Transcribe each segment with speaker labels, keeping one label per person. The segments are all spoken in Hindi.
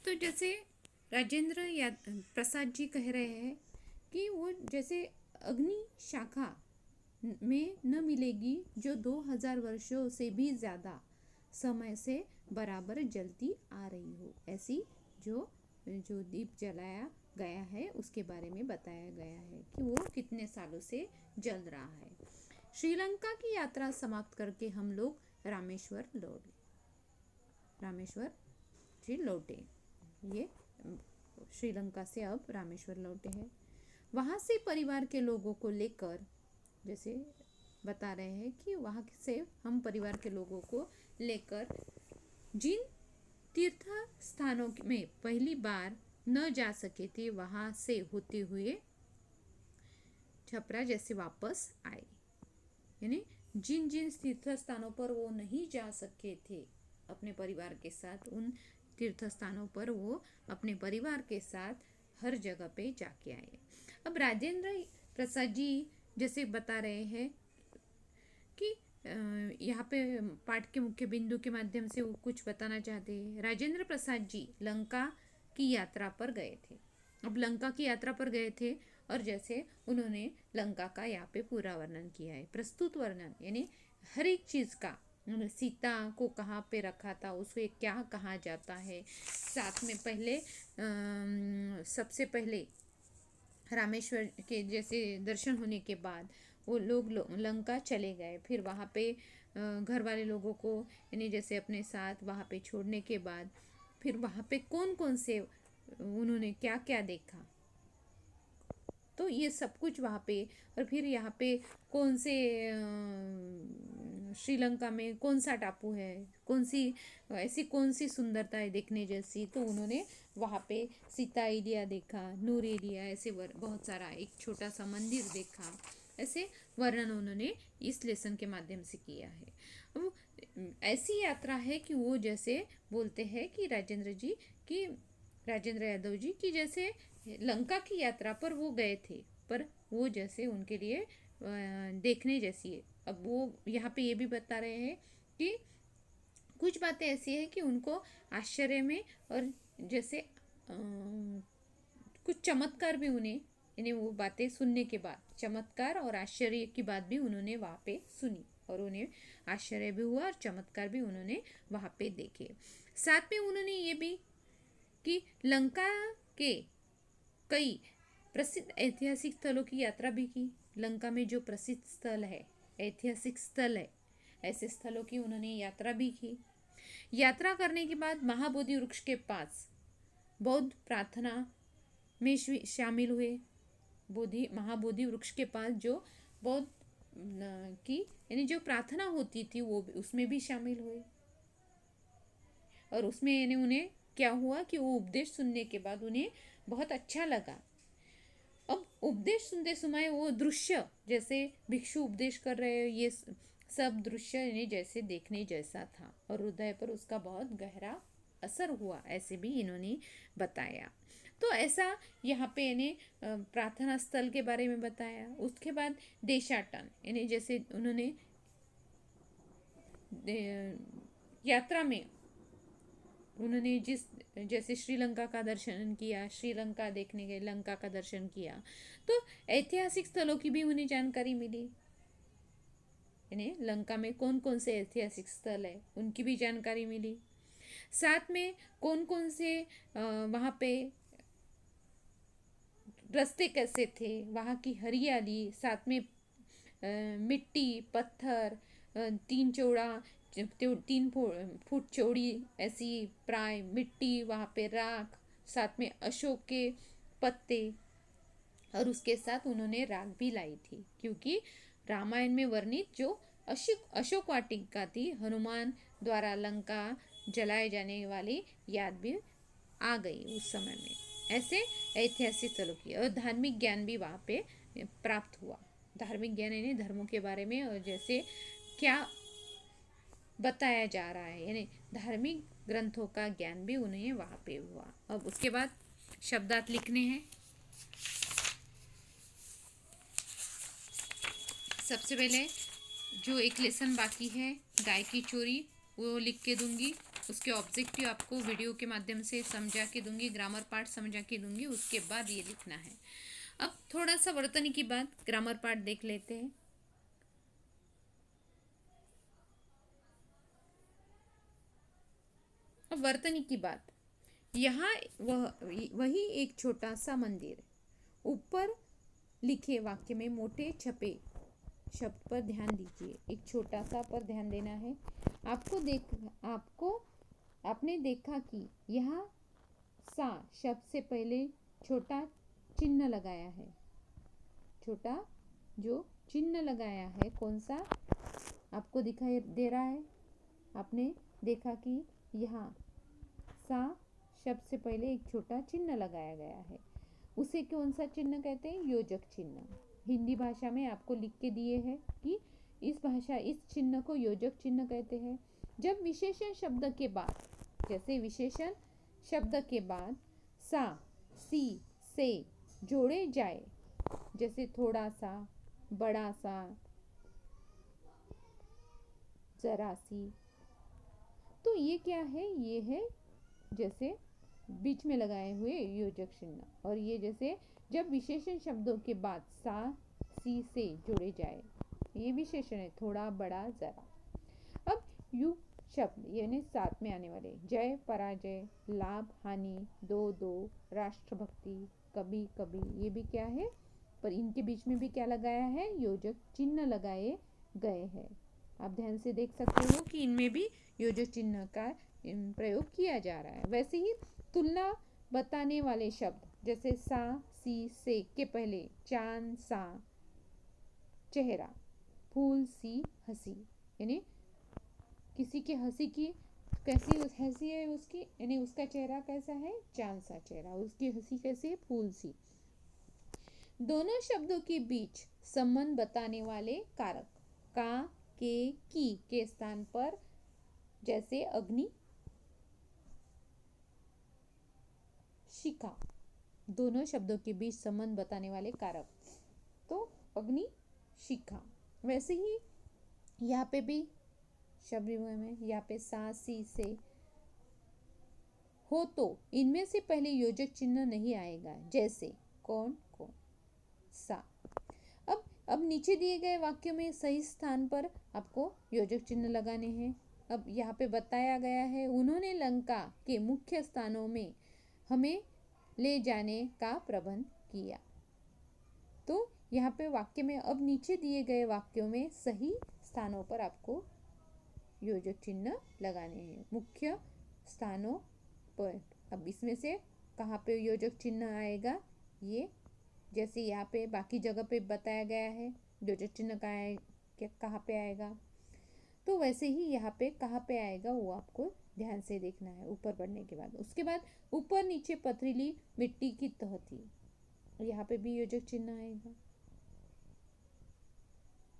Speaker 1: तो जैसे राजेंद्र या प्रसाद जी कह रहे हैं कि वो जैसे अग्नि शाखा में न मिलेगी जो 2000 वर्षों से भी ज़्यादा समय से बराबर जलती आ रही हो। ऐसी जो जो दीप जलाया गया है उसके बारे में बताया गया है कि वो कितने सालों से जल रहा है। श्रीलंका की यात्रा समाप्त करके हम लोग रामेश्वर जी लौटे। ये श्रीलंका से अब रामेश्वर लौटे हैं। वहाँ से परिवार के लोगों को लेकर, जैसे बता रहे हैं कि वहाँ से हम परिवार के लोगों को लेकर जिन तीर्थ स्थानों में पहली बार न जा सके थे वहाँ से होते हुए छपरा जैसे वापस आए। यानी जिन जिन तीर्थ स्थानों पर वो नहीं जा सके थे अपने परिवार के साथ, उन तीर्थ स्थानों पर वो अपने परिवार के साथ हर जगह पे जाके आए। अब राजेंद्र प्रसाद जी जैसे बता रहे हैं कि यहाँ पे पाठ के मुख्य बिंदु के माध्यम से वो कुछ बताना चाहते हैं। राजेंद्र प्रसाद जी लंका की यात्रा पर गए थे। अब लंका की यात्रा पर गए थे और जैसे उन्होंने लंका का यहाँ पे पूरा वर्णन किया है, प्रस्तुत वर्णन, यानी हर एक चीज़ का। उन्होंने सीता को कहाँ पे रखा था, उसे क्या कहा जाता है, साथ में पहले सबसे पहले रामेश्वर के जैसे दर्शन होने के बाद वो लोग लंका चले गए। फिर वहाँ पे घर वाले लोगों को यानी जैसे अपने साथ वहाँ पे छोड़ने के बाद फिर वहाँ पे कौन कौन से उन्होंने क्या क्या देखा, तो ये सब कुछ वहाँ पे। और फिर यहाँ पे कौन से श्रीलंका में कौन सा टापू है, कौन सी सुंदरता है देखने जैसी, तो उन्होंने वहाँ पे सीता एरिया देखा, नूर एरिया, ऐसे बहुत सारा, एक छोटा सा मंदिर देखा। ऐसे वर्णन उन्होंने इस लेसन के माध्यम से किया है। अब ऐसी यात्रा है कि वो जैसे बोलते हैं कि राजेंद्र यादव जी की जैसे लंका की यात्रा पर वो गए थे, पर वो जैसे उनके लिए देखने जैसी है। अब वो यहाँ पे ये भी बता रहे हैं कि कुछ बातें ऐसी है कि उनको आश्चर्य में और जैसे कुछ चमत्कार भी उन्हें, यानी वो बातें सुनने के बाद चमत्कार और आश्चर्य की बात भी उन्होंने वहाँ पे सुनी और उन्हें आश्चर्य भी हुआ और चमत्कार भी उन्होंने वहाँ पे देखे। साथ में उन्होंने ये भी कि लंका के कई प्रसिद्ध ऐतिहासिक स्थलों की यात्रा भी की। लंका में जो प्रसिद्ध स्थल है, ऐतिहासिक स्थल है, ऐसे स्थलों की उन्होंने यात्रा भी की। यात्रा करने के बाद महाबोधि वृक्ष के पास बौद्ध प्रार्थना में शामिल हुए। महाबोधि वृक्ष के पास जो बौद्ध की यानी जो प्रार्थना होती थी वो उसमें भी शामिल हुए। और उसमें यानी उन्हें क्या हुआ कि वो उपदेश सुनने के बाद उन्हें बहुत अच्छा लगा। अब उपदेश सुनते समय वो दृश्य, जैसे भिक्षु उपदेश कर रहे हैं, ये सब दृश्य यानी जैसे देखने जैसा था और हृदय पर उसका बहुत गहरा असर हुआ, ऐसे भी इन्होंने बताया। तो ऐसा यहाँ पे यानी प्रार्थना स्थल के बारे में बताया। उसके बाद देशाटन, यानी जैसे उन्होंने यात्रा में उन्होंने जैसे श्रीलंका का दर्शन किया, श्रीलंका देखने गए, लंका का दर्शन किया, तो ऐतिहासिक स्थलों की भी उन्हें जानकारी मिली। यानी लंका में कौन कौन से ऐतिहासिक स्थल है उनकी भी जानकारी मिली। साथ में कौन कौन से वहाँ पे रास्ते कैसे थे, वहाँ की हरियाली, साथ में मिट्टी पत्थर, 3 फुट चौड़ी ऐसी प्राय मिट्टी, वहाँ पे राख, साथ में अशोक के पत्ते, और उसके साथ उन्होंने राख भी लाई थी क्योंकि रामायण में वर्णित जो अशोक वाटिका थी, हनुमान द्वारा लंका जलाए जाने वाली याद भी आ गई उस समय में। ऐसे ऐतिहासिक स्थलों की और धार्मिक ज्ञान भी वहाँ पे प्राप्त हुआ। धार्मिक ज्ञान यानी धर्मों के बारे में और जैसे क्या बताया जा रहा है, यानी धार्मिक ग्रंथों का ज्ञान भी उन्हें वहाँ पे हुआ। अब उसके बाद शब्दार्थ लिखने हैं। सबसे पहले जो एक लेसन बाकी है, गाय की चोरी, वो लिख के दूंगी। उसके ऑब्जेक्टिव आपको वीडियो के माध्यम से समझा के दूंगी, ग्रामर पार्ट समझा के दूंगी, उसके बाद ये लिखना है। अब थोड़ा सा वर्तनी की बात, ग्रामर पार्ट देख लेते हैं। अब वर्तनी की बात, यहाँ वही एक छोटा सा मंदिर, ऊपर लिखे वाक्य में मोटे छपे शब्द पर ध्यान दीजिए। एक छोटा सा पर ध्यान देना है। आपने देखा कि यहाँ सा शब्द से पहले छोटा चिन्ह लगाया है। छोटा जो चिन्ह लगाया है कौन सा आपको दिखाई दे रहा है? आपने देखा कि यहाँ सा शब्द से पहले एक छोटा चिन्ह लगाया गया है। उसे कौन सा चिन्ह कहते हैं? योजक चिन्ह। हिंदी भाषा में आपको लिख के दिए हैं कि इस चिन्ह को योजक चिन्ह कहते हैं। जब विशेषण शब्द के बाद, जैसे विशेषण शब्द के बाद सा, सी, से जोड़े जाए, जैसे थोड़ा सा, बड़ा सा, जरा सी, तो ये क्या है? ये है जैसे बीच में लगाए हुए योजक चिन्ह। और ये जैसे जब विशेषण शब्दों के बाद सा, सी से जुड़े जाए, ये विशेषण है, थोड़ा, बड़ा, जरा। अब यु शब्द यानी साथ में आने वाले, जय, पराजय, लाभ, हानि, दो दो, राष्ट्रभक्ति, कभी कभी, ये भी क्या है? पर इनके बीच में भी क्या लगाया है? योजक चिन्ह लगाए गए हैं। आप ध्यान से देख सकते हो कि इनमें भी योजक चिन्ह का प्रयोग किया जा रहा है। वैसे ही तुलना बताने वाले शब्द, जैसे सा, सी, से के पहले चांद सा चेहरा, फूल सी हंसी, यानी किसी की हंसी की कैसी हंसी है उसकी, यानी उसका चेहरा कैसा है? चांद सा चेहरा। उसकी हंसी कैसी है? फूल सी। दोनों शब्दों के बीच संबंध बताने वाले कारक का, की के स्थान पर, जैसे अग्नि, शिखा। दोनों शब्दों के बीच संबंध बताने वाले कारक, तो अग्नि, शिखा। वैसे ही यहाँ पे भी शब्द में यहाँ पे सा, सी, से हो तो इनमें से पहले योजक चिन्ह नहीं आएगा। जैसे कौन, कौन, सा। अब नीचे दिए गए वाक्य में सही स्थान पर आपको योजक चिन्ह लगाने हैं। अब यहाँ पे बताया गया है, उन्होंने लंका के मुख्य स्थानों में हमें ले जाने का प्रबंध किया। तो यहाँ पे वाक्य में अब नीचे दिए गए वाक्यों में सही स्थानों पर आपको योजक चिन्ह लगाने हैं, मुख्य स्थानों पर। अब इसमें से कहाँ पे योजक चिन्ह आएगा? ये जैसे यहाँ पे बाकी जगह पे बताया गया है योजक चिन्ह कहाँ पे आएगा, तो वैसे ही यहाँ पे कहाँ पे आएगा वो आपको ध्यान से देखना है ऊपर बढ़ने के बाद। उसके बाद ऊपर नीचे पथरीली मिट्टी की तह थी, यहाँ पे भी योजक चिन्ह आएगा,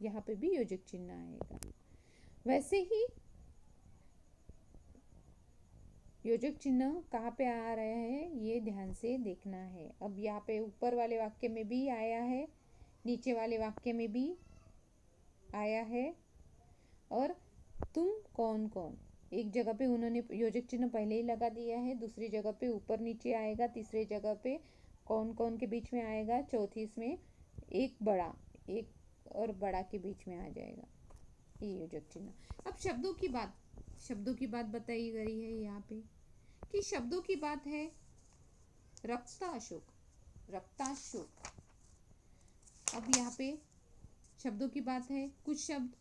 Speaker 1: यहाँ पे भी योजक चिन्ह आएगा। वैसे ही योजक चिन्ह कहाँ पे आ रहे हैं ये ध्यान से देखना है। अब यहाँ पे ऊपर वाले वाक्य में भी आया है, नीचे वाले वाक्य में भी आया है। और तुम कौन कौन, एक जगह पे उन्होंने योजक चिन्ह पहले ही लगा दिया है, दूसरी जगह पे ऊपर नीचे आएगा, तीसरी जगह पे कौन कौन के बीच में आएगा, चौथी इसमें एक और बड़ा के बीच में आ जाएगा ये योजक चिन्ह। अब शब्दों की बात बताई गई है यहाँ पे कि शब्दों की बात है रक्ताशोक, रक्ताशोक। अब यहाँ पे शब्दों की बात है, कुछ शब्द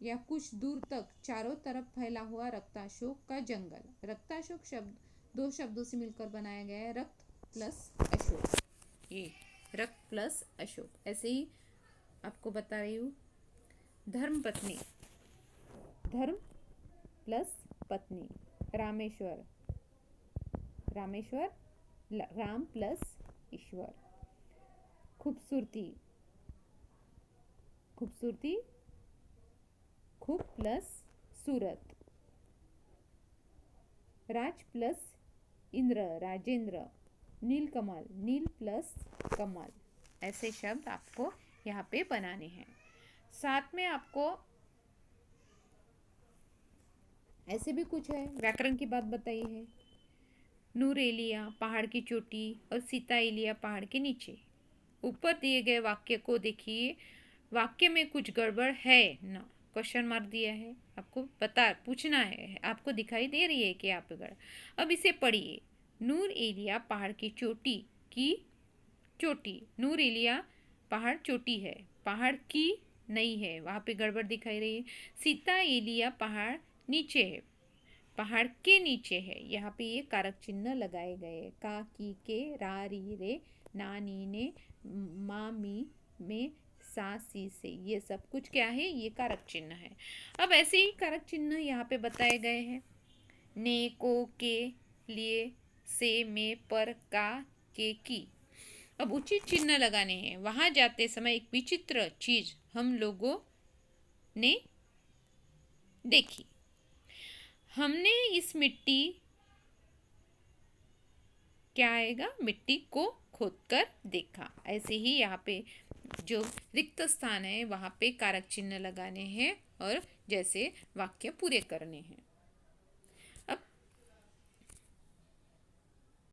Speaker 1: या कुछ दूर तक चारों तरफ फैला हुआ रक्ताशोक का जंगल। रक्ताशोक शब्द दो शब्दों से मिलकर बनाया गया है, रक्त प्लस अशोक। ये रक्त प्लस अशोक। ऐसे ही आपको बता रही हूँ, धर्म पत्नी, धर्म प्लस पत्नी, रामेश्वर, रामेश्वर, राम प्लस ईश्वर, खूबसूरती, खूबसूरती, खूब प्लस सूरत, राज प्लस इंद्र, राजेंद्र, नीलकमल, नील प्लस कमल। ऐसे शब्द आपको यहाँ पे बनाने हैं। साथ में आपको ऐसे भी कुछ है, व्याकरण की बात बताई है। नूर एलिया पहाड़ की चोटी और सीता एलिया पहाड़ के नीचे। ऊपर दिए गए वाक्य को देखिए, वाक्य में कुछ गड़बड़ है ना, क्वेश्चन मार्क दिया है, आपको पूछना है, आपको दिखाई दे रही है कि आप गड़। अब इसे पढ़िए। नूर एलिया पहाड़ की चोटी, नूर एलिया पहाड़ चोटी है, पहाड़ की नहीं है, वहाँ पे गड़बड़ दिखाई रही है। सीता एलिया पहाड़ नीचे है, पहाड़ के नीचे है, यहाँ पे ये कारक चिन्ह लगाए गए, का की के रा री रे ना नी ने मा मी में सा सी से, ये सब कुछ क्या है, ये कारक चिन्ह है। अब ऐसे ही कारक चिन्ह यहाँ पे बताए गए हैं। ने को के लिए, से में पर का के की। अब उचित चिन्ह लगाने हैं। वहां जाते समय एक विचित्र चीज हम लोगों ने देखी। हमने इस मिट्टी, क्या आएगा, मिट्टी को खोदकर देखा। ऐसे ही यहाँ पे जो रिक्त स्थान है वहाँ पे कारक चिन्ह लगाने हैं और जैसे वाक्य पूरे करने हैं।